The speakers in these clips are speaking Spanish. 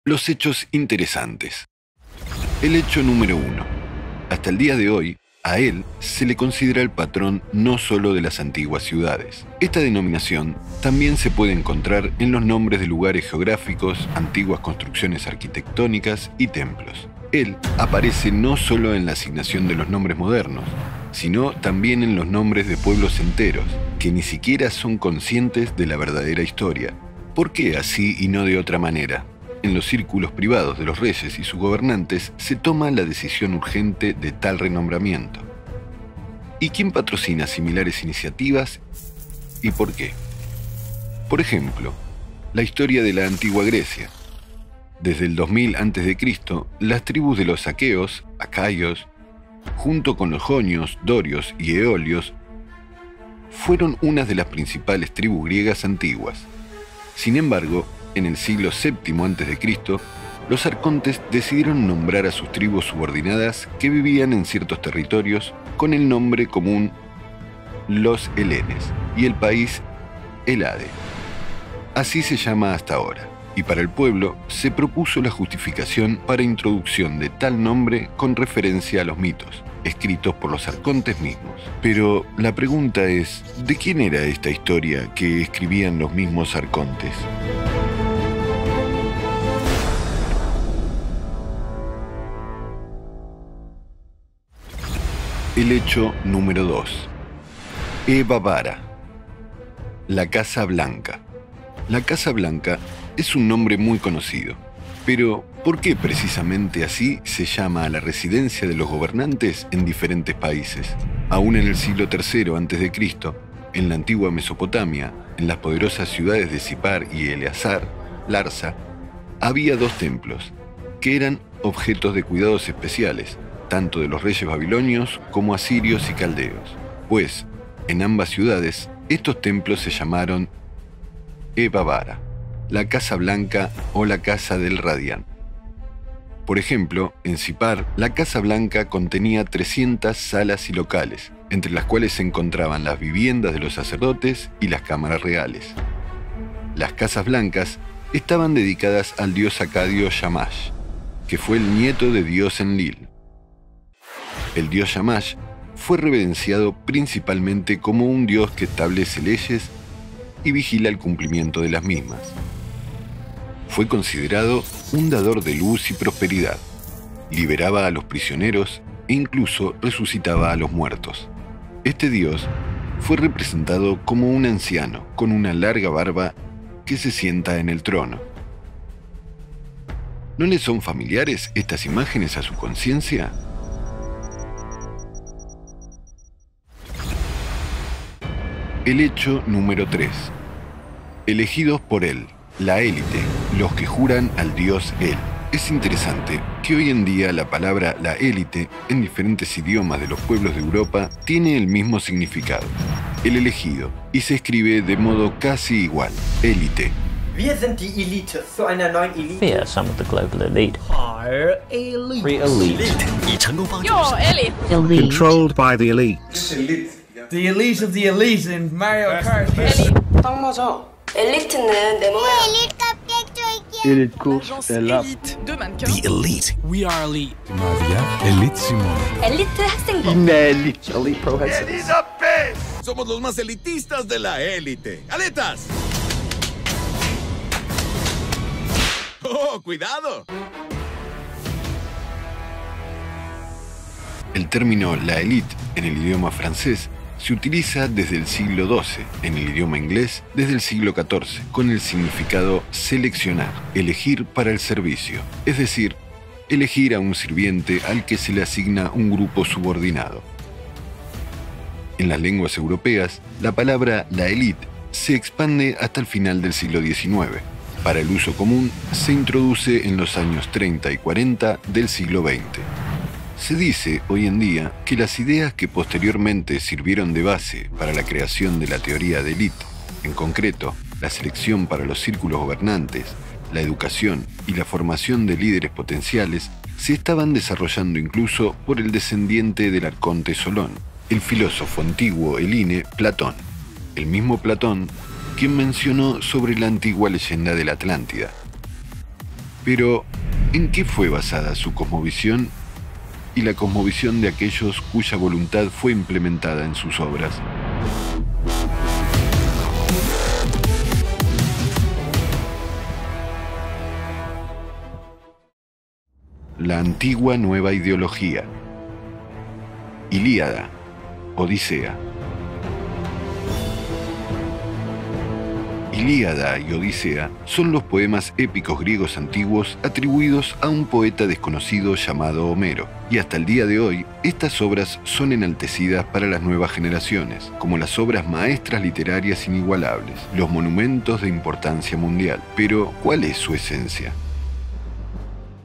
Los hechos interesantes. El hecho número 1. Hasta el día de hoy, a él se le considera el patrón no solo de las antiguas ciudades. Esta denominación también se puede encontrar en los nombres de lugares geográficos, antiguas construcciones arquitectónicas y templos. Él aparece no solo en la asignación de los nombres modernos, sino también en los nombres de pueblos enteros, que ni siquiera son conscientes de la verdadera historia. ¿Por qué así y no de otra manera? En los círculos privados de los reyes y sus gobernantes se toma la decisión urgente de tal renombramiento. ¿Y quién patrocina similares iniciativas y por qué? Por ejemplo, la historia de la antigua Grecia. Desde el 2000 a.C., las tribus de los aqueos, acaios, junto con los jonios, dorios y eolios, fueron unas de las principales tribus griegas antiguas. Sin embargo, en el siglo VII a.C., los arcontes decidieron nombrar a sus tribus subordinadas que vivían en ciertos territorios con el nombre común los helenes y el país Helade. Así se llama hasta ahora, y para el pueblo se propuso la justificación para introducción de tal nombre con referencia a los mitos, escritos por los arcontes mismos. Pero la pregunta es, ¿de quién era esta historia que escribían los mismos arcontes? El hecho número 2. Eva Vara. La Casa Blanca. La Casa Blanca es un nombre muy conocido. Pero, ¿por qué precisamente así se llama a la residencia de los gobernantes en diferentes países? Aún en el siglo III a.C., en la antigua Mesopotamia, en las poderosas ciudades de Sipar y Eleazar, Larsa, había dos templos, que eran objetos de cuidados especiales, tanto de los reyes babilonios como asirios y caldeos, pues en ambas ciudades estos templos se llamaron Eva Vara, la Casa Blanca o la Casa del Radián. Por ejemplo, en Sipar, la Casa Blanca contenía 300 salas y locales, entre las cuales se encontraban las viviendas de los sacerdotes y las cámaras reales. Las Casas Blancas estaban dedicadas al dios acadio Shamash, que fue el nieto de Dios Enlil. El dios Shamash fue reverenciado principalmente como un dios que establece leyes y vigila el cumplimiento de las mismas. Fue considerado un dador de luz y prosperidad, liberaba a los prisioneros e incluso resucitaba a los muertos. Este dios fue representado como un anciano con una larga barba que se sienta en el trono. ¿No le son familiares estas imágenes a su conciencia? El hecho número 3. Elegidos por él, la élite, los que juran al dios él. Es interesante que hoy en día la palabra la élite, en diferentes idiomas de los pueblos de Europa, tiene el mismo significado, el elegido, y se escribe de modo casi igual, élite. Wir sind die Elite zu einer neuen Elite. We are some of the global elite. Our elite. Free elite. Your elite. Controlled by the elite. The elite of the elite in Mario Kart. 딱 맞아. 엘리트는 내 몸에 Elite course, c'est là. Deux mannequins. The elite. We are elite. Nadia, Elite Simone. 엘리트 학생부. Elite. Elite pro headsets. Somos los más elitistas de la élite. ¡Aletas! ¡Oh, cuidado! El término la élite en el idioma francés se utiliza desde el siglo XII, en el idioma inglés desde el siglo XIV, con el significado seleccionar, elegir para el servicio, es decir, elegir a un sirviente al que se le asigna un grupo subordinado. En las lenguas europeas, la palabra la élite se expande hasta el final del siglo XIX. Para el uso común, se introduce en los años 30 y 40 del siglo XX. Se dice hoy en día que las ideas que posteriormente sirvieron de base para la creación de la teoría de élite, en concreto, la selección para los círculos gobernantes, la educación y la formación de líderes potenciales, se estaban desarrollando incluso por el descendiente del arconte Solón, el filósofo antiguo heline Platón, el mismo Platón quien mencionó sobre la antigua leyenda de la Atlántida. Pero, ¿en qué fue basada su cosmovisión y la cosmovisión de aquellos cuya voluntad fue implementada en sus obras? La antigua nueva ideología. Ilíada, Odisea. Ilíada y Odisea son los poemas épicos griegos antiguos atribuidos a un poeta desconocido llamado Homero, y hasta el día de hoy estas obras son enaltecidas para las nuevas generaciones, como las obras maestras literarias inigualables, los monumentos de importancia mundial. Pero, ¿cuál es su esencia?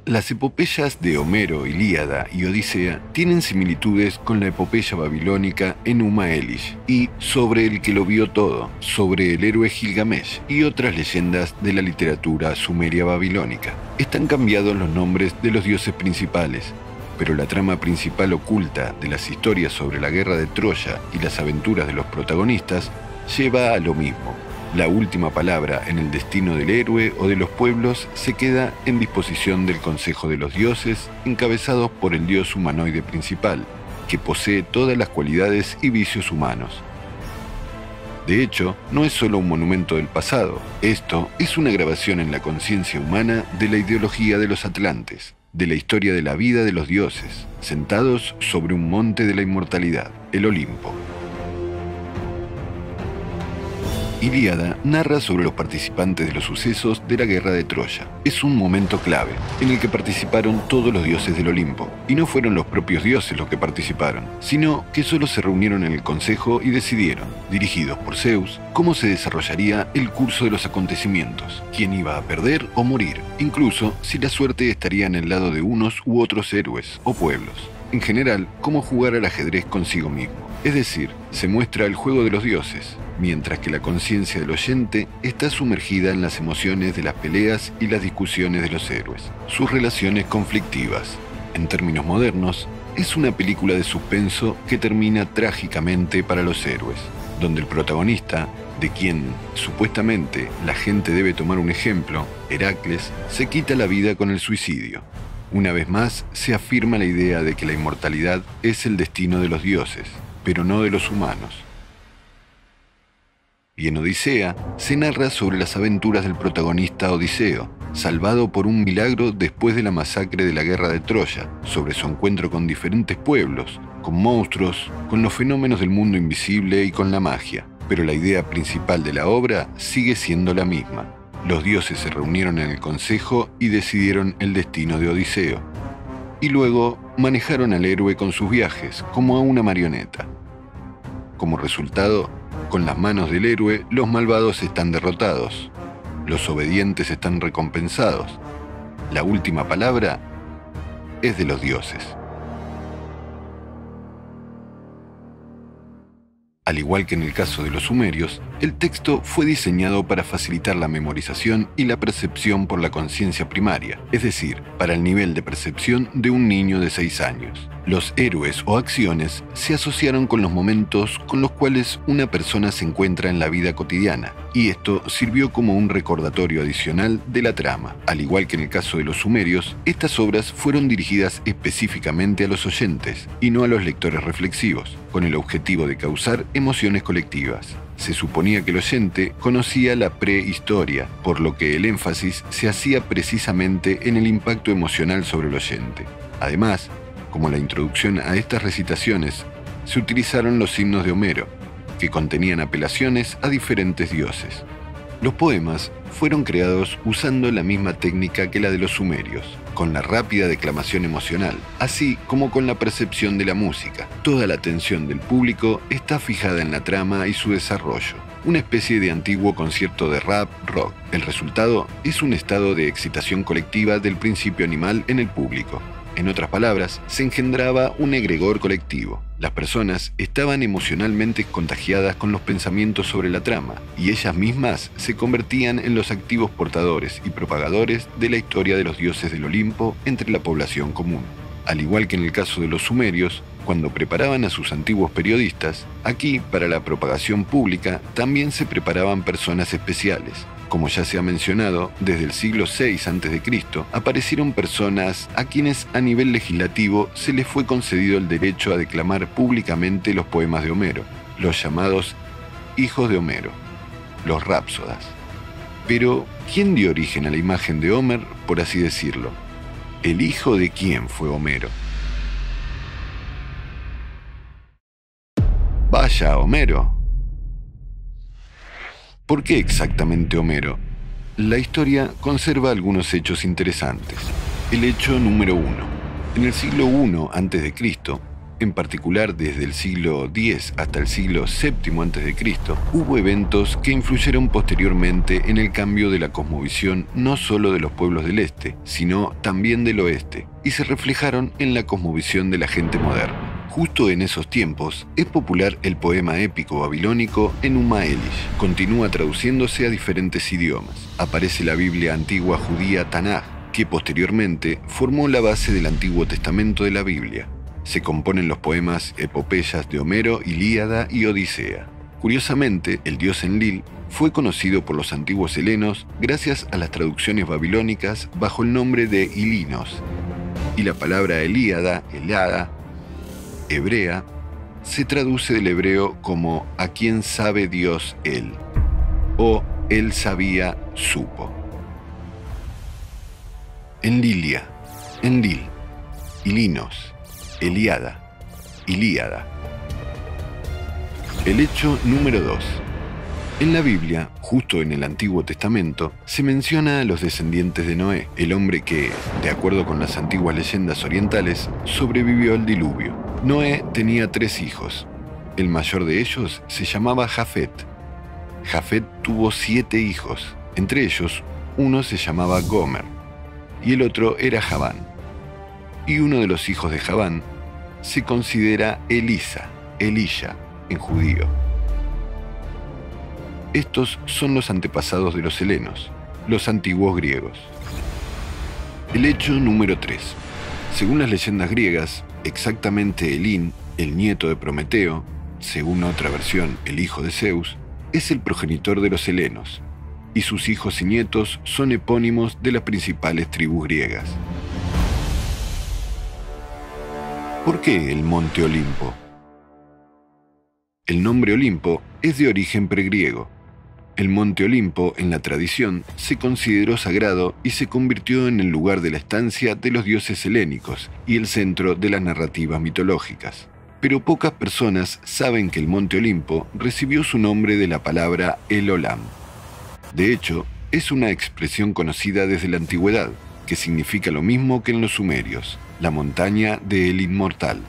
Las epopeyas de Homero, Ilíada y Odisea tienen similitudes con la epopeya babilónica Enuma Elish y Sobre el que lo vio todo, sobre el héroe Gilgamesh y otras leyendas de la literatura sumeria babilónica. Están cambiados los nombres de los dioses principales, pero la trama principal oculta de las historias sobre la guerra de Troya y las aventuras de los protagonistas lleva a lo mismo. La última palabra en el destino del héroe o de los pueblos se queda en disposición del Consejo de los Dioses, encabezados por el dios humanoide principal, que posee todas las cualidades y vicios humanos. De hecho, no es solo un monumento del pasado, esto es una grabación en la conciencia humana de la ideología de los atlantes, de la historia de la vida de los dioses, sentados sobre un monte de la inmortalidad, el Olimpo. Ilíada narra sobre los participantes de los sucesos de la guerra de Troya. Es un momento clave, en el que participaron todos los dioses del Olimpo, y no fueron los propios dioses los que participaron, sino que solo se reunieron en el consejo y decidieron, dirigidos por Zeus, cómo se desarrollaría el curso de los acontecimientos, quién iba a perder o morir, incluso si la suerte estaría en el lado de unos u otros héroes o pueblos. En general, cómo jugar al ajedrez consigo mismo. Es decir, se muestra el juego de los dioses, mientras que la conciencia del oyente está sumergida en las emociones de las peleas y las discusiones de los héroes, sus relaciones conflictivas. En términos modernos, es una película de suspenso que termina trágicamente para los héroes, donde el protagonista, de quien supuestamente la gente debe tomar un ejemplo, Heracles, se quita la vida con el suicidio. Una vez más, se afirma la idea de que la inmortalidad es el destino de los dioses, pero no de los humanos. Y en Odisea se narra sobre las aventuras del protagonista Odiseo, salvado por un milagro después de la masacre de la guerra de Troya, sobre su encuentro con diferentes pueblos, con monstruos, con los fenómenos del mundo invisible y con la magia. Pero la idea principal de la obra sigue siendo la misma. Los dioses se reunieron en el consejo y decidieron el destino de Odiseo. Y luego manejaron al héroe con sus viajes, como a una marioneta. Como resultado, con las manos del héroe, los malvados están derrotados. Los obedientes están recompensados. La última palabra es de los dioses. Al igual que en el caso de los sumerios, el texto fue diseñado para facilitar la memorización y la percepción por la conciencia primaria, es decir, para el nivel de percepción de un niño de 6 años. Los héroes o acciones se asociaron con los momentos con los cuales una persona se encuentra en la vida cotidiana, y esto sirvió como un recordatorio adicional de la trama. Al igual que en el caso de los sumerios, estas obras fueron dirigidas específicamente a los oyentes y no a los lectores reflexivos, con el objetivo de causar emociones colectivas. Se suponía que el oyente conocía la prehistoria, por lo que el énfasis se hacía precisamente en el impacto emocional sobre el oyente. Además, como la introducción a estas recitaciones, se utilizaron los himnos de Homero, que contenían apelaciones a diferentes dioses. Los poemas fueron creados usando la misma técnica que la de los sumerios, con la rápida declamación emocional, así como con la percepción de la música. Toda la atención del público está fijada en la trama y su desarrollo, una especie de antiguo concierto de rap rock. El resultado es un estado de excitación colectiva del principio animal en el público. En otras palabras, se engendraba un egregor colectivo. Las personas estaban emocionalmente contagiadas con los pensamientos sobre la trama, y ellas mismas se convertían en los activos portadores y propagadores de la historia de los dioses del Olimpo entre la población común. Al igual que en el caso de los sumerios, cuando preparaban a sus antiguos periodistas, aquí, para la propagación pública, también se preparaban personas especiales, Como ya se ha mencionado, desde el siglo VI a.C. aparecieron personas a quienes a nivel legislativo se les fue concedido el derecho a declamar públicamente los poemas de Homero, los llamados hijos de Homero, los rápsodas. Pero, ¿quién dio origen a la imagen de Homer, por así decirlo? ¿El hijo de quién fue Homero? Vaya, Homero. ¿Por qué exactamente Homero? La historia conserva algunos hechos interesantes. El hecho número 1. En el siglo I a.C., en particular desde el siglo X hasta el siglo VII a.C., hubo eventos que influyeron posteriormente en el cambio de la cosmovisión no solo de los pueblos del este, sino también del oeste, y se reflejaron en la cosmovisión de la gente moderna. Justo en esos tiempos, es popular el poema épico babilónico Enuma Elish. Continúa traduciéndose a diferentes idiomas. Aparece la Biblia antigua judía Tanaj, que posteriormente formó la base del Antiguo Testamento de la Biblia. Se componen los poemas epopeyas de Homero, Ilíada y Odisea. Curiosamente, el dios Enlil fue conocido por los antiguos helenos gracias a las traducciones babilónicas bajo el nombre de Ilinos. Y la palabra Elíada, Helada, hebrea, se traduce del hebreo como «a quien sabe Dios él» o «él sabía, supo». Enlilia, Enlil, Ilinos, Eliada, Ilíada. El hecho número 2. En la Biblia, justo en el Antiguo Testamento, se menciona a los descendientes de Noé, el hombre que, de acuerdo con las antiguas leyendas orientales, sobrevivió al diluvio. Noé tenía 3 hijos. El mayor de ellos se llamaba Jafet. Jafet tuvo 7 hijos. Entre ellos, uno se llamaba Gomer y el otro era Javán. Y uno de los hijos de Javán se considera Elisha en judío. Estos son los antepasados de los helenos, los antiguos griegos. El hecho número 3. Según las leyendas griegas, exactamente Helín, el nieto de Prometeo, según otra versión, el hijo de Zeus, es el progenitor de los helenos, y sus hijos y nietos son epónimos de las principales tribus griegas. ¿Por qué el monte Olimpo? El nombre Olimpo es de origen pregriego. El monte Olimpo, en la tradición, se consideró sagrado y se convirtió en el lugar de la estancia de los dioses helénicos y el centro de las narrativas mitológicas. Pero pocas personas saben que el monte Olimpo recibió su nombre de la palabra El Olam. De hecho, es una expresión conocida desde la antigüedad, que significa lo mismo que en los sumerios, la montaña del inmortal.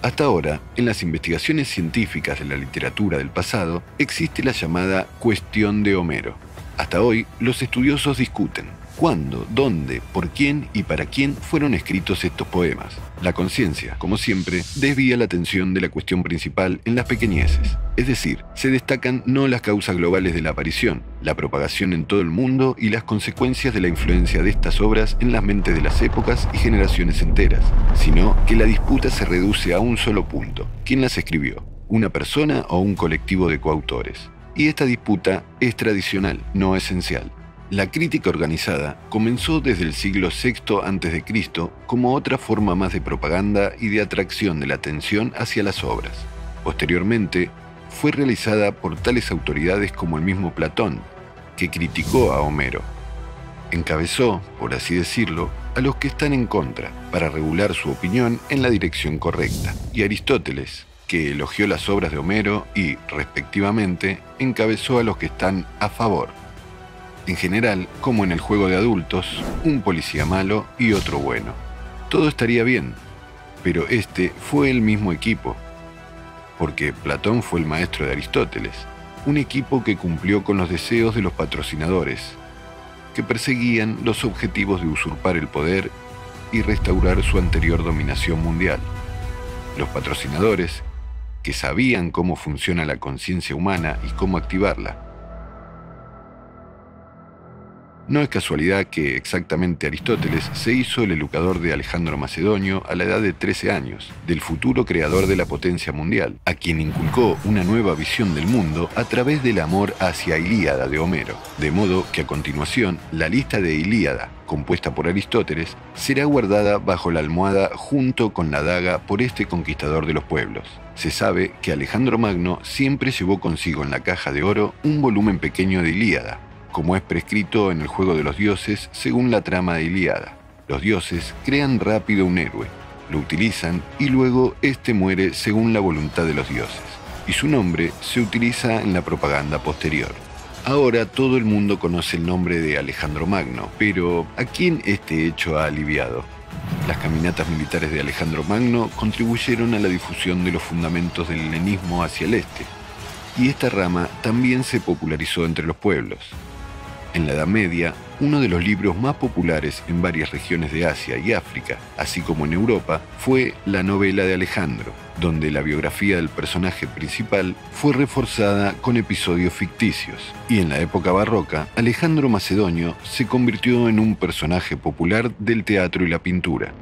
Hasta ahora, en las investigaciones científicas de la literatura del pasado, existe la llamada cuestión de Homero. Hasta hoy, los estudiosos discuten cuándo, dónde, por quién y para quién fueron escritos estos poemas. La conciencia, como siempre, desvía la atención de la cuestión principal en las pequeñeces. Es decir, se destacan no las causas globales de la aparición, la propagación en todo el mundo y las consecuencias de la influencia de estas obras en las mentes de las épocas y generaciones enteras, sino que la disputa se reduce a un solo punto: ¿quién las escribió? ¿Una persona o un colectivo de coautores? Y esta disputa es tradicional, no esencial. La crítica organizada comenzó desde el siglo VI a.C. como otra forma más de propaganda y de atracción de la atención hacia las obras. Posteriormente, fue realizada por tales autoridades como el mismo Platón, que criticó a Homero. Encabezó, por así decirlo, a los que están en contra, para regular su opinión en la dirección correcta. Y Aristóteles, que elogió las obras de Homero y, respectivamente, encabezó a los que están a favor. En general, como en el juego de adultos, un policía malo y otro bueno. Todo estaría bien, pero este fue el mismo equipo, porque Platón fue el maestro de Aristóteles, un equipo que cumplió con los deseos de los patrocinadores, que perseguían los objetivos de usurpar el poder y restaurar su anterior dominación mundial. Los patrocinadores, que sabían cómo funciona la conciencia humana y cómo activarla. No es casualidad que exactamente Aristóteles se hizo el educador de Alejandro Macedonio a la edad de 13 años, del futuro creador de la potencia mundial, a quien inculcó una nueva visión del mundo a través del amor hacia Ilíada de Homero. De modo que a continuación, la lista de Ilíada, compuesta por Aristóteles, será guardada bajo la almohada junto con la daga por este conquistador de los pueblos. Se sabe que Alejandro Magno siempre llevó consigo en la caja de oro un volumen pequeño de Ilíada, como es prescrito en el juego de los dioses según la trama de Ilíada. Los dioses crean rápido un héroe, lo utilizan y luego éste muere según la voluntad de los dioses, y su nombre se utiliza en la propaganda posterior. Ahora todo el mundo conoce el nombre de Alejandro Magno, pero ¿a quién este hecho ha aliviado? Las caminatas militares de Alejandro Magno contribuyeron a la difusión de los fundamentos del helenismo hacia el este, y esta rama también se popularizó entre los pueblos. En la Edad Media, uno de los libros más populares en varias regiones de Asia y África, así como en Europa, fue la novela de Alejandro, donde la biografía del personaje principal fue reforzada con episodios ficticios. Y en la época barroca, Alejandro Macedonio se convirtió en un personaje popular del teatro y la pintura.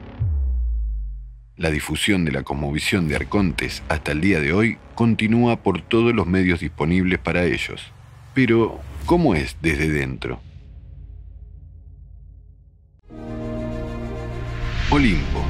La difusión de la cosmovisión de arcontes hasta el día de hoy continúa por todos los medios disponibles para ellos. Pero, ¿cómo es desde dentro? Olimpo.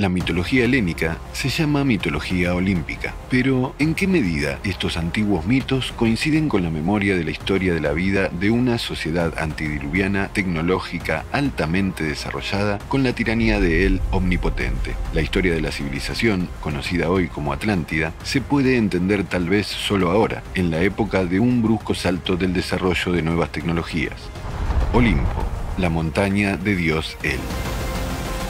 La mitología helénica se llama mitología olímpica, pero ¿en qué medida estos antiguos mitos coinciden con la memoria de la historia de la vida de una sociedad antidiluviana, tecnológica, altamente desarrollada, con la tiranía de El Omnipotente? La historia de la civilización, conocida hoy como Atlántida, se puede entender tal vez solo ahora, en la época de un brusco salto del desarrollo de nuevas tecnologías. Olimpo, la montaña de Dios El.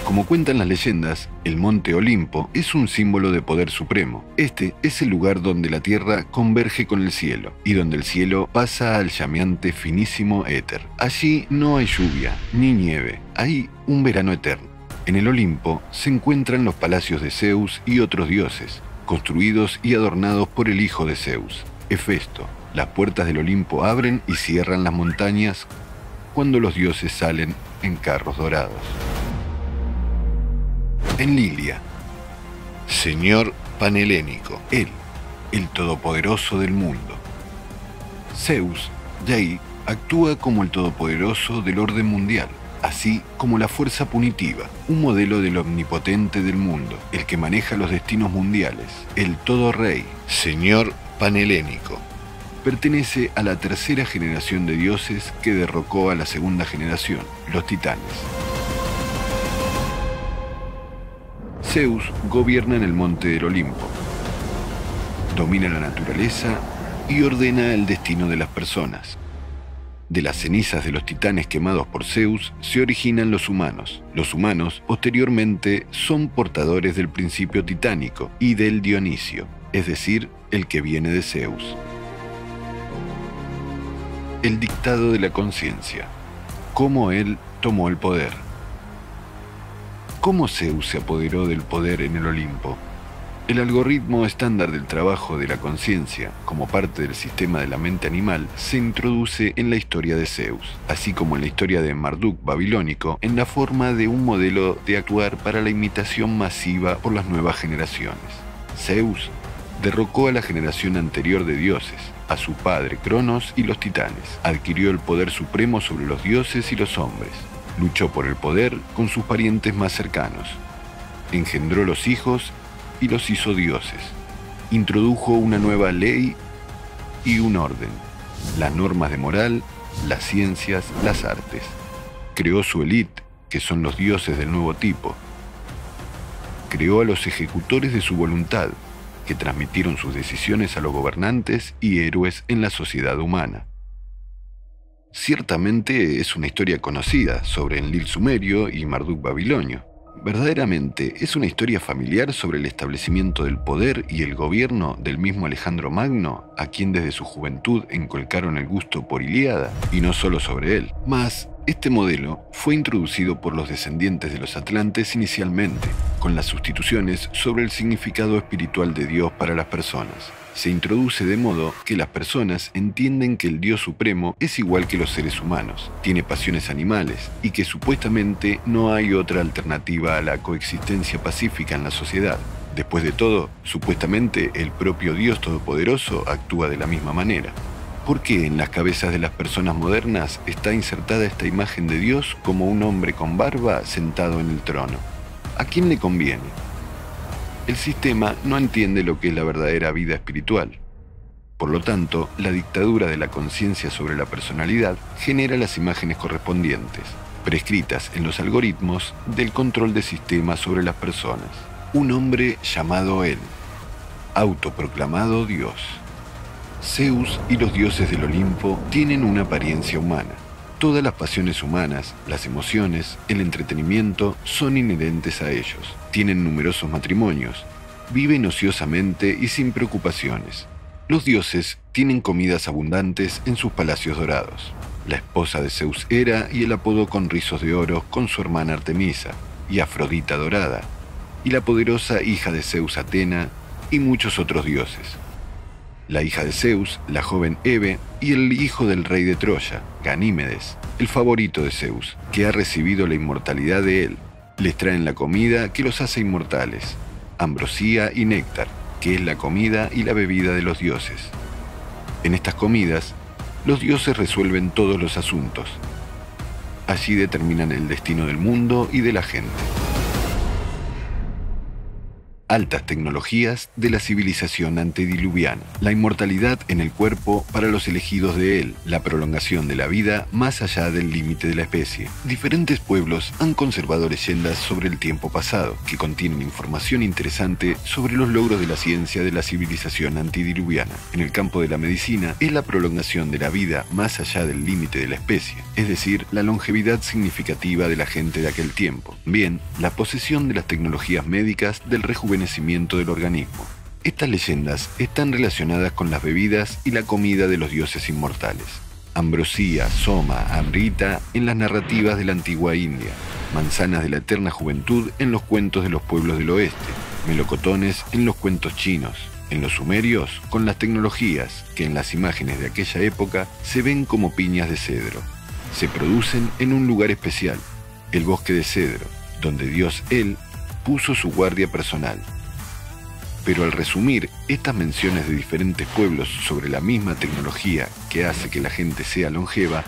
Como cuentan las leyendas, el monte Olimpo es un símbolo de poder supremo. Este es el lugar donde la tierra converge con el cielo, y donde el cielo pasa al llameante finísimo éter. Allí no hay lluvia, ni nieve, hay un verano eterno. En el Olimpo se encuentran los palacios de Zeus y otros dioses, construidos y adornados por el hijo de Zeus, Hefesto. Las puertas del Olimpo abren y cierran las montañas cuando los dioses salen en carros dorados. En Lilia, Señor Panhelénico, Él, el todopoderoso del mundo. Zeus, de ahí, actúa como el todopoderoso del orden mundial, así como la fuerza punitiva, un modelo del omnipotente del mundo, el que maneja los destinos mundiales, el todo rey, Señor Panhelénico. Pertenece a la tercera generación de dioses que derrocó a la segunda generación, los titanes. Zeus gobierna en el monte del Olimpo, domina la naturaleza y ordena el destino de las personas. De las cenizas de los titanes quemados por Zeus se originan los humanos. Los humanos, posteriormente, son portadores del principio titánico y del Dionisio, es decir, el que viene de Zeus. El dictado de la conciencia. Cómo él tomó el poder. ¿Cómo Zeus se apoderó del poder en el Olimpo? El algoritmo estándar del trabajo de la conciencia, como parte del sistema de la mente animal, se introduce en la historia de Zeus, así como en la historia de Marduk babilónico, en la forma de un modelo de actuar para la imitación masiva por las nuevas generaciones. Zeus derrocó a la generación anterior de dioses, a su padre Cronos y los titanes. Adquirió el poder supremo sobre los dioses y los hombres. Luchó por el poder con sus parientes más cercanos. Engendró los hijos y los hizo dioses. Introdujo una nueva ley y un orden, las normas de moral, las ciencias, las artes. Creó su élite, que son los dioses del nuevo tipo. Creó a los ejecutores de su voluntad, que transmitieron sus decisiones a los gobernantes y héroes en la sociedad humana. Ciertamente es una historia conocida sobre Enlil sumerio y Marduk babilonio. Verdaderamente es una historia familiar sobre el establecimiento del poder y el gobierno del mismo Alejandro Magno, a quien desde su juventud encolcaron el gusto por Ilíada, y no solo sobre él. Mas, este modelo fue introducido por los descendientes de los atlantes inicialmente, con las sustituciones sobre el significado espiritual de Dios para las personas. Se introduce de modo que las personas entienden que el Dios Supremo es igual que los seres humanos, tiene pasiones animales y que supuestamente no hay otra alternativa a la coexistencia pacífica en la sociedad. Después de todo, supuestamente el propio Dios Todopoderoso actúa de la misma manera. ¿Por qué en las cabezas de las personas modernas está insertada esta imagen de Dios como un hombre con barba sentado en el trono? ¿A quién le conviene? El sistema no entiende lo que es la verdadera vida espiritual. Por lo tanto, la dictadura de la conciencia sobre la personalidad genera las imágenes correspondientes, prescritas en los algoritmos del control de sistemas sobre las personas. Un hombre llamado él, autoproclamado Dios. Zeus y los dioses del Olimpo tienen una apariencia humana. Todas las pasiones humanas, las emociones, el entretenimiento son inherentes a ellos. Tienen numerosos matrimonios, viven ociosamente y sin preocupaciones. Los dioses tienen comidas abundantes en sus palacios dorados. La esposa de Zeus Hera y el apodo con rizos de oro con su hermana Artemisa y Afrodita dorada, y la poderosa hija de Zeus Atena y muchos otros dioses. La hija de Zeus, la joven Hebe, y el hijo del rey de Troya, Ganímedes, el favorito de Zeus, que ha recibido la inmortalidad de él. Les traen la comida que los hace inmortales, ambrosía y néctar, que es la comida y la bebida de los dioses. En estas comidas, los dioses resuelven todos los asuntos. Allí determinan el destino del mundo y de la gente. Altas tecnologías de la civilización antediluviana, la inmortalidad en el cuerpo para los elegidos de él, la prolongación de la vida más allá del límite de la especie. Diferentes pueblos han conservado leyendas sobre el tiempo pasado, que contienen información interesante sobre los logros de la ciencia de la civilización antediluviana. En el campo de la medicina es la prolongación de la vida más allá del límite de la especie, es decir, la longevidad significativa de la gente de aquel tiempo. Bien, la posesión de las tecnologías médicas del rejuvenecimiento del organismo. Estas leyendas están relacionadas con las bebidas y la comida de los dioses inmortales. Ambrosía, soma, amrita en las narrativas de la antigua India, manzanas de la eterna juventud en los cuentos de los pueblos del oeste, melocotones en los cuentos chinos, en los sumerios con las tecnologías que en las imágenes de aquella época se ven como piñas de cedro. Se producen en un lugar especial, el bosque de cedro, donde Dios él puso su guardia personal. Pero al resumir estas menciones de diferentes pueblos sobre la misma tecnología que hace que la gente sea longeva,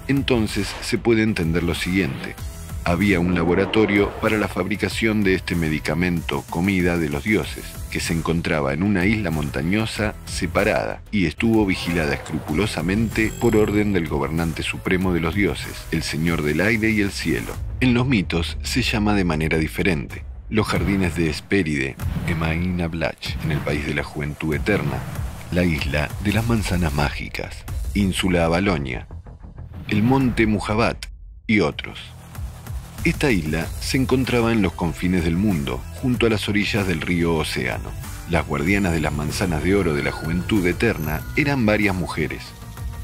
entonces se puede entender lo siguiente. Había un laboratorio para la fabricación de este medicamento comida de los dioses, que se encontraba en una isla montañosa separada y estuvo vigilada escrupulosamente por orden del gobernante supremo de los dioses, el señor del aire y el cielo. En los mitos se llama de manera diferente. Los jardines de Hespéride, Emaína Blach, en el país de la juventud eterna, la isla de las manzanas mágicas, Ínsula Avalonia, el monte Mujabat y otros. Esta isla se encontraba en los confines del mundo, junto a las orillas del río Océano. Las guardianas de las manzanas de oro de la juventud eterna eran varias mujeres.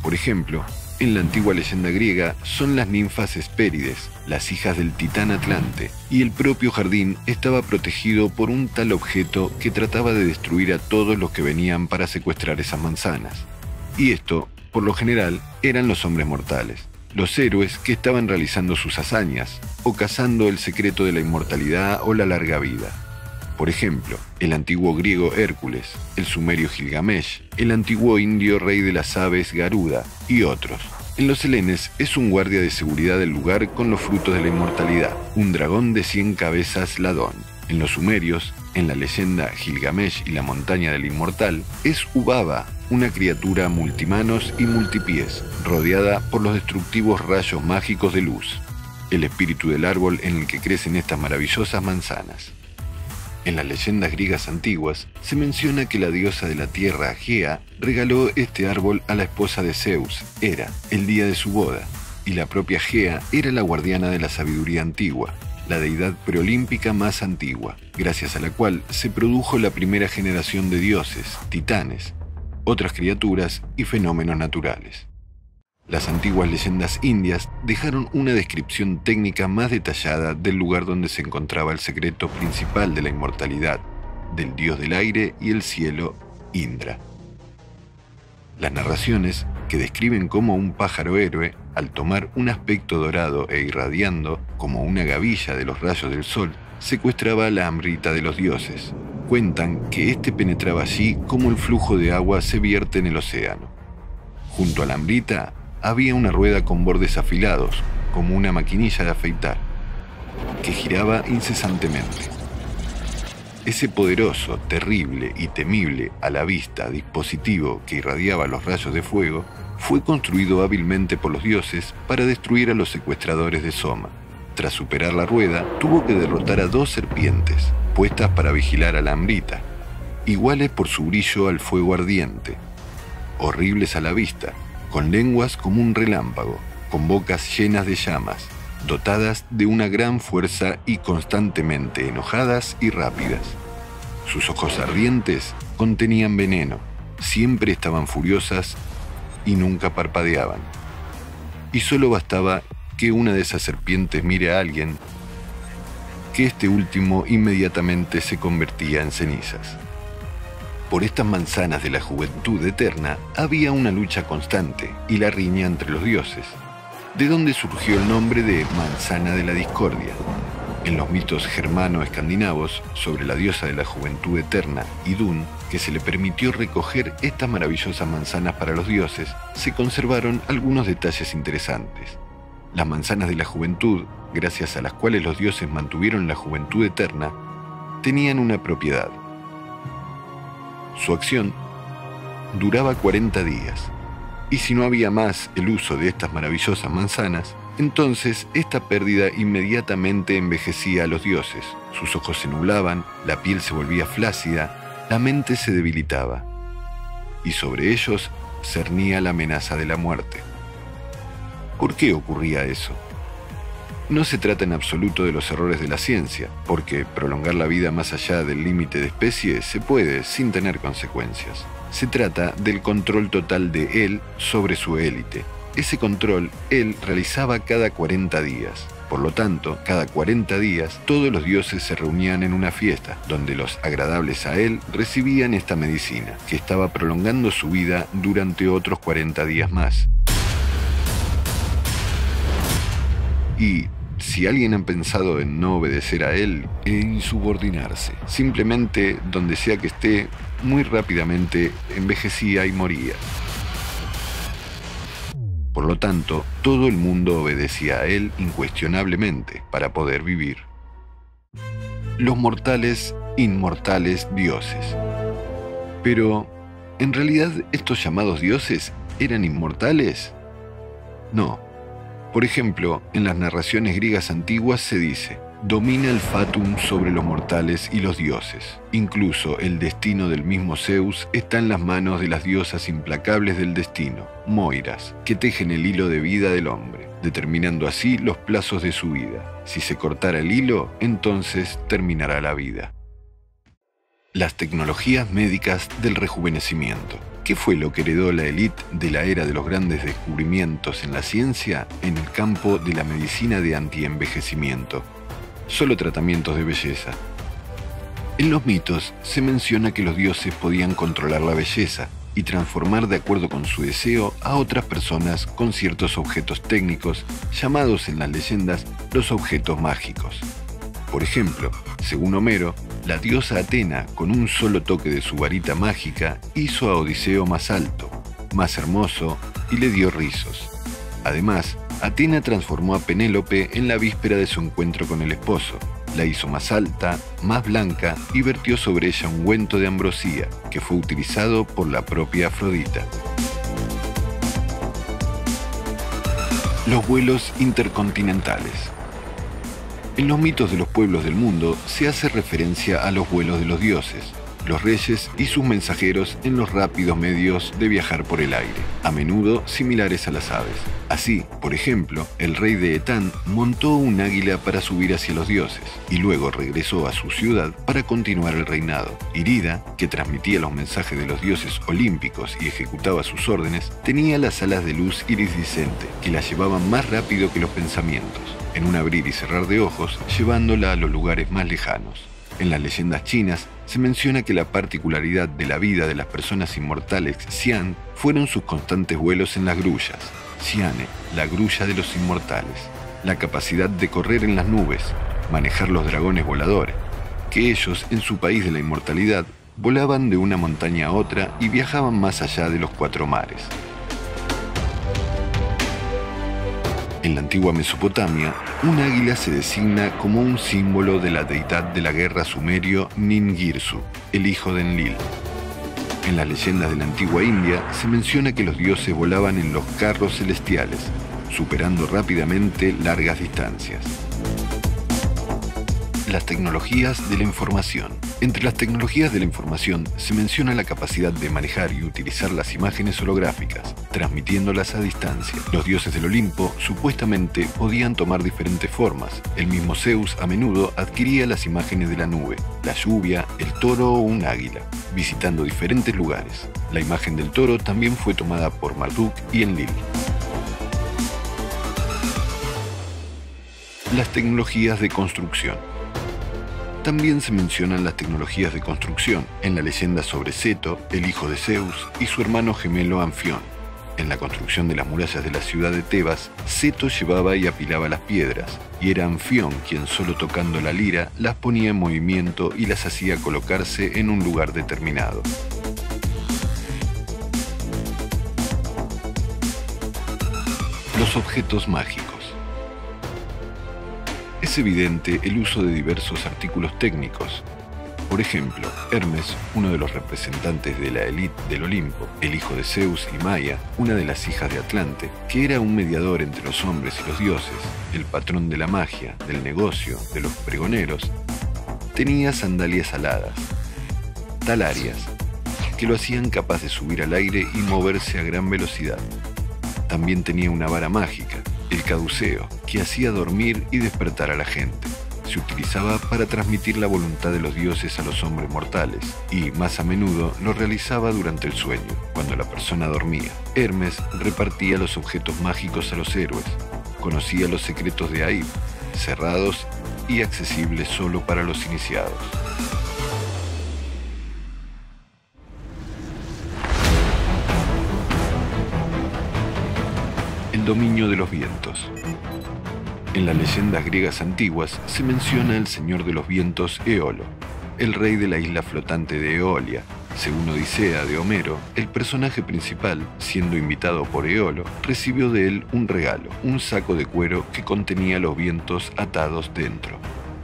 Por ejemplo, en la antigua leyenda griega son las ninfas Hespérides, las hijas del titán Atlante, y el propio jardín estaba protegido por un tal objeto que trataba de destruir a todos los que venían para secuestrar esas manzanas. Y esto, por lo general, eran los hombres mortales, los héroes que estaban realizando sus hazañas o cazando el secreto de la inmortalidad o la larga vida. Por ejemplo, el antiguo griego Hércules, el sumerio Gilgamesh, el antiguo indio rey de las aves Garuda y otros. En los helenes es un guardia de seguridad del lugar con los frutos de la inmortalidad, un dragón de 100 cabezas Ladón. En los sumerios, en la leyenda Gilgamesh y la montaña del inmortal, es Ubaba, una criatura multimanos y multipies, rodeada por los destructivos rayos mágicos de luz, el espíritu del árbol en el que crecen estas maravillosas manzanas. En las leyendas griegas antiguas se menciona que la diosa de la tierra, Gea, regaló este árbol a la esposa de Zeus, Hera, el día de su boda, y la propia Gea era la guardiana de la sabiduría antigua, la deidad preolímpica más antigua, gracias a la cual se produjo la primera generación de dioses, titanes, otras criaturas y fenómenos naturales. Las antiguas leyendas indias dejaron una descripción técnica más detallada del lugar donde se encontraba el secreto principal de la inmortalidad, del dios del aire y el cielo Indra. Las narraciones, que describen cómo un pájaro héroe, al tomar un aspecto dorado e irradiando como una gavilla de los rayos del sol, secuestraba la Amrita de los dioses. Cuentan que éste penetraba allí como el flujo de agua se vierte en el océano. Junto a la Amrita había una rueda con bordes afilados, como una maquinilla de afeitar, que giraba incesantemente. Ese poderoso, terrible y temible a la vista dispositivo que irradiaba los rayos de fuego fue construido hábilmente por los dioses para destruir a los secuestradores de Soma. Tras superar la rueda, tuvo que derrotar a 2 serpientes, puestas para vigilar a la Amrita, iguales por su brillo al fuego ardiente, horribles a la vista, con lenguas como un relámpago, con bocas llenas de llamas, dotadas de una gran fuerza y constantemente enojadas y rápidas. Sus ojos ardientes contenían veneno, siempre estaban furiosas y nunca parpadeaban. Y solo bastaba que una de esas serpientes mire a alguien, que este último inmediatamente se convertía en cenizas. Por estas manzanas de la juventud eterna había una lucha constante y la riña entre los dioses, de donde surgió el nombre de manzana de la discordia. En los mitos germano-escandinavos sobre la diosa de la juventud eterna, Idun, que se le permitió recoger estas maravillosas manzanas para los dioses, se conservaron algunos detalles interesantes. Las manzanas de la juventud, gracias a las cuales los dioses mantuvieron la juventud eterna, tenían una propiedad. Su acción duraba 40 días. Y si no había más el uso de estas maravillosas manzanas, entonces esta pérdida inmediatamente envejecía a los dioses. Sus ojos se nublaban, la piel se volvía flácida, la mente se debilitaba. Y sobre ellos cernía la amenaza de la muerte. ¿Por qué ocurría eso? No se trata en absoluto de los errores de la ciencia, porque prolongar la vida más allá del límite de especie se puede sin tener consecuencias. Se trata del control total de él sobre su élite. Ese control él realizaba cada 40 días. Por lo tanto, cada 40 días todos los dioses se reunían en una fiesta, donde los agradables a él recibían esta medicina, que estaba prolongando su vida durante otros 40 días más. Y si alguien ha pensado en no obedecer a él, en insubordinarse, simplemente donde sea que esté, muy rápidamente envejecía y moría. Por lo tanto, todo el mundo obedecía a él incuestionablemente para poder vivir. Los mortales, inmortales dioses. Pero, ¿en realidad estos llamados dioses eran inmortales? No. Por ejemplo, en las narraciones griegas antiguas se dice: domina el fatum sobre los mortales y los dioses. Incluso el destino del mismo Zeus está en las manos de las diosas implacables del destino, Moiras, que tejen el hilo de vida del hombre, determinando así los plazos de su vida. Si se cortara el hilo, entonces terminará la vida. Las tecnologías médicas del rejuvenecimiento. ¿Qué fue lo que heredó la élite de la era de los grandes descubrimientos en la ciencia en el campo de la medicina de antienvejecimiento? Solo tratamientos de belleza. En los mitos se menciona que los dioses podían controlar la belleza y transformar de acuerdo con su deseo a otras personas con ciertos objetos técnicos llamados en las leyendas los objetos mágicos. Por ejemplo, según Homero, la diosa Atena, con un solo toque de su varita mágica, hizo a Odiseo más alto, más hermoso y le dio rizos. Además, Atena transformó a Penélope en la víspera de su encuentro con el esposo, la hizo más alta, más blanca y vertió sobre ella ungüento de ambrosía, que fue utilizado por la propia Afrodita. Los vuelos intercontinentales. En los mitos de los pueblos del mundo se hace referencia a los vuelos de los dioses, los reyes y sus mensajeros en los rápidos medios de viajar por el aire, a menudo similares a las aves. Así, por ejemplo, el rey de Etán montó un águila para subir hacia los dioses y luego regresó a su ciudad para continuar el reinado. Irida, que transmitía los mensajes de los dioses olímpicos y ejecutaba sus órdenes, tenía las alas de luz iridiscente que la llevaban más rápido que los pensamientos, en un abrir y cerrar de ojos, llevándola a los lugares más lejanos. En las leyendas chinas se menciona que la particularidad de la vida de las personas inmortales Xian fueron sus constantes vuelos en las grullas. Xiane, la grulla de los inmortales. La capacidad de correr en las nubes, manejar los dragones voladores, que ellos, en su país de la inmortalidad, volaban de una montaña a otra y viajaban más allá de los 4 mares. En la antigua Mesopotamia, un águila se designa como un símbolo de la deidad de la guerra sumerio Ningirsu, el hijo de Enlil. En las leyendas de la antigua India se menciona que los dioses volaban en los carros celestiales, superando rápidamente largas distancias. Las tecnologías de la información. Entre las tecnologías de la información se menciona la capacidad de manejar y utilizar las imágenes holográficas, transmitiéndolas a distancia. Los dioses del Olimpo supuestamente podían tomar diferentes formas. El mismo Zeus a menudo adquiría las imágenes de la nube, la lluvia, el toro o un águila, visitando diferentes lugares. La imagen del toro también fue tomada por Marduk y Enlil. Las tecnologías de construcción. También se mencionan las tecnologías de construcción en la leyenda sobre Seto, el hijo de Zeus, y su hermano gemelo Anfión. En la construcción de las murallas de la ciudad de Tebas, Seto llevaba y apilaba las piedras, y era Anfión quien solo tocando la lira las ponía en movimiento y las hacía colocarse en un lugar determinado. Los objetos mágicos. Es evidente el uso de diversos artículos técnicos. Por ejemplo, Hermes, uno de los representantes de la élite del Olimpo, el hijo de Zeus y Maia, una de las hijas de Atlante, que era un mediador entre los hombres y los dioses, el patrón de la magia, del negocio, de los pregoneros, tenía sandalias aladas, talarias, que lo hacían capaz de subir al aire y moverse a gran velocidad. También tenía una vara mágica, el caduceo, que hacía dormir y despertar a la gente. Se utilizaba para transmitir la voluntad de los dioses a los hombres mortales y, más a menudo, lo realizaba durante el sueño, cuando la persona dormía. Hermes repartía los objetos mágicos a los héroes. Conocía los secretos de Aib, cerrados y accesibles solo para los iniciados. El dominio de los vientos. En las leyendas griegas antiguas se menciona el señor de los vientos Eolo, el rey de la isla flotante de Eolia. Según Odisea de Homero, el personaje principal, siendo invitado por Eolo, recibió de él un regalo, un saco de cuero que contenía los vientos atados dentro,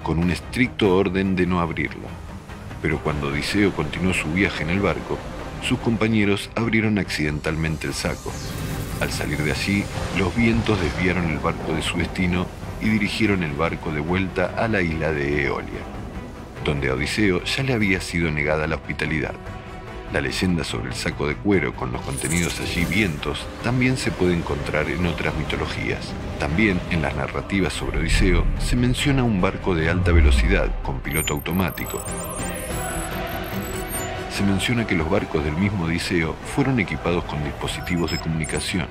con un estricto orden de no abrirlo. Pero cuando Odiseo continuó su viaje en el barco, sus compañeros abrieron accidentalmente el saco. Al salir de allí, los vientos desviaron el barco de su destino y dirigieron el barco de vuelta a la isla de Eolia, donde a Odiseo ya le había sido negada la hospitalidad. La leyenda sobre el saco de cuero con los contenidos allí vientos también se puede encontrar en otras mitologías. También en las narrativas sobre Odiseo se menciona un barco de alta velocidad con piloto automático. Se menciona que los barcos del mismo Odiseo fueron equipados con dispositivos de comunicación.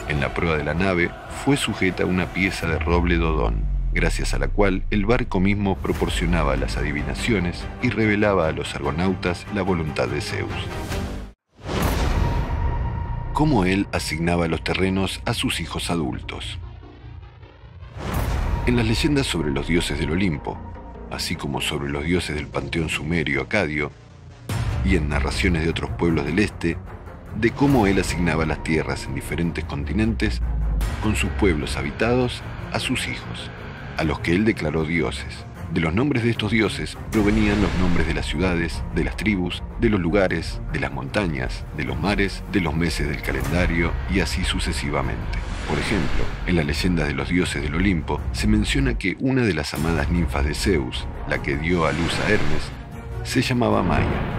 En la proa de la nave fue sujeta una pieza de roble dodón, gracias a la cual el barco mismo proporcionaba las adivinaciones y revelaba a los argonautas la voluntad de Zeus. Cómo él asignaba los terrenos a sus hijos adultos. En las leyendas sobre los dioses del Olimpo, así como sobre los dioses del panteón sumerio acadio, y en narraciones de otros pueblos del este, de cómo él asignaba las tierras en diferentes continentes con sus pueblos habitados a sus hijos, a los que él declaró dioses. De los nombres de estos dioses provenían los nombres de las ciudades, de las tribus, de los lugares, de las montañas, de los mares, de los meses del calendario y así sucesivamente. Por ejemplo, en las leyendas de los dioses del Olimpo se menciona que una de las amadas ninfas de Zeus, la que dio a luz a Hermes, se llamaba Maia.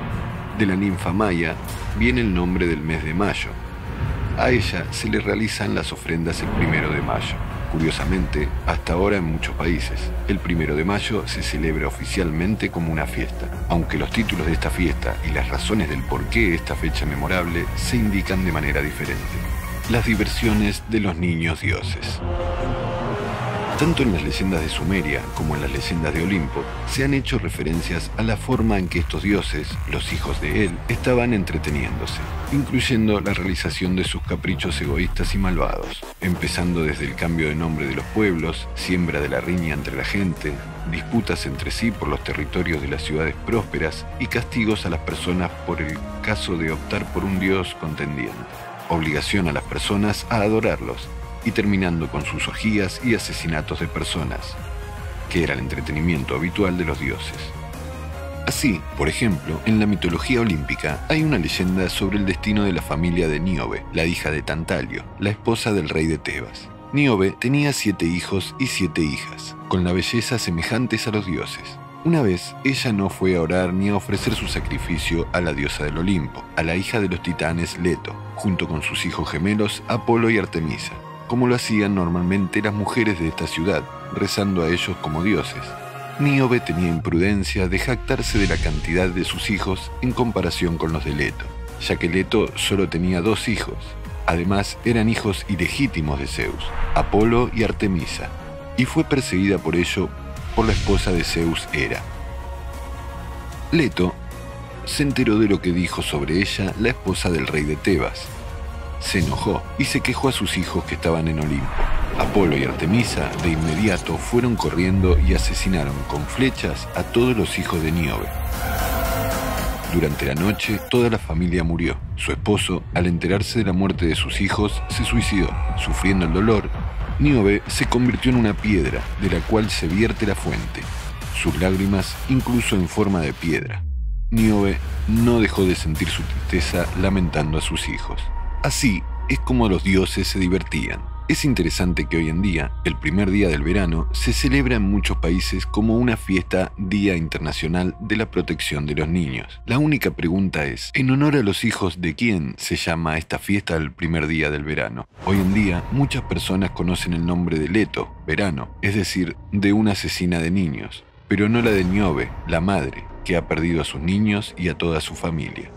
De la ninfa Maia viene el nombre del mes de mayo. A ella se le realizan las ofrendas el 1 de mayo. Curiosamente, hasta ahora en muchos países, el 1 de mayo se celebra oficialmente como una fiesta, aunque los títulos de esta fiesta y las razones del por qué esta fecha memorable se indican de manera diferente. Las diversiones de los niños dioses. Tanto en las leyendas de Sumeria como en las leyendas de Olimpo se han hecho referencias a la forma en que estos dioses, los hijos de él, estaban entreteniéndose, incluyendo la realización de sus caprichos egoístas y malvados, empezando desde el cambio de nombre de los pueblos, siembra de la riña entre la gente, disputas entre sí por los territorios de las ciudades prósperas y castigos a las personas por el caso de optar por un dios contendiente, obligación a las personas a adorarlos, y terminando con sus orgías y asesinatos de personas, que era el entretenimiento habitual de los dioses. Así, por ejemplo, en la mitología olímpica hay una leyenda sobre el destino de la familia de Níobe, la hija de Tantalio, la esposa del rey de Tebas. Níobe tenía 7 hijos y 7 hijas, con la belleza semejantes a los dioses. Una vez, ella no fue a orar ni a ofrecer su sacrificio a la diosa del Olimpo, a la hija de los titanes Leto, junto con sus hijos gemelos Apolo y Artemisa, como lo hacían normalmente las mujeres de esta ciudad, rezando a ellos como dioses. Níobe tenía imprudencia de jactarse de la cantidad de sus hijos en comparación con los de Leto, ya que Leto solo tenía 2 hijos. Además, eran hijos ilegítimos de Zeus, Apolo y Artemisa, y fue perseguida por ello por la esposa de Zeus, Hera. Leto se enteró de lo que dijo sobre ella la esposa del rey de Tebas. Se enojó y se quejó a sus hijos que estaban en Olimpo. Apolo y Artemisa de inmediato fueron corriendo y asesinaron con flechas a todos los hijos de Níobe. Durante la noche, toda la familia murió. Su esposo, al enterarse de la muerte de sus hijos, se suicidó. Sufriendo el dolor, Níobe se convirtió en una piedra de la cual se vierte la fuente, sus lágrimas incluso en forma de piedra. Níobe no dejó de sentir su tristeza lamentando a sus hijos. Así es como los dioses se divertían. Es interesante que hoy en día, el primer día del verano, se celebra en muchos países como una fiesta Día Internacional de la Protección de los Niños. La única pregunta es, ¿en honor a los hijos de quién se llama esta fiesta el primer día del verano? Hoy en día, muchas personas conocen el nombre de Leto, verano, es decir, de una asesina de niños, pero no la de Níobe, la madre, que ha perdido a sus niños y a toda su familia.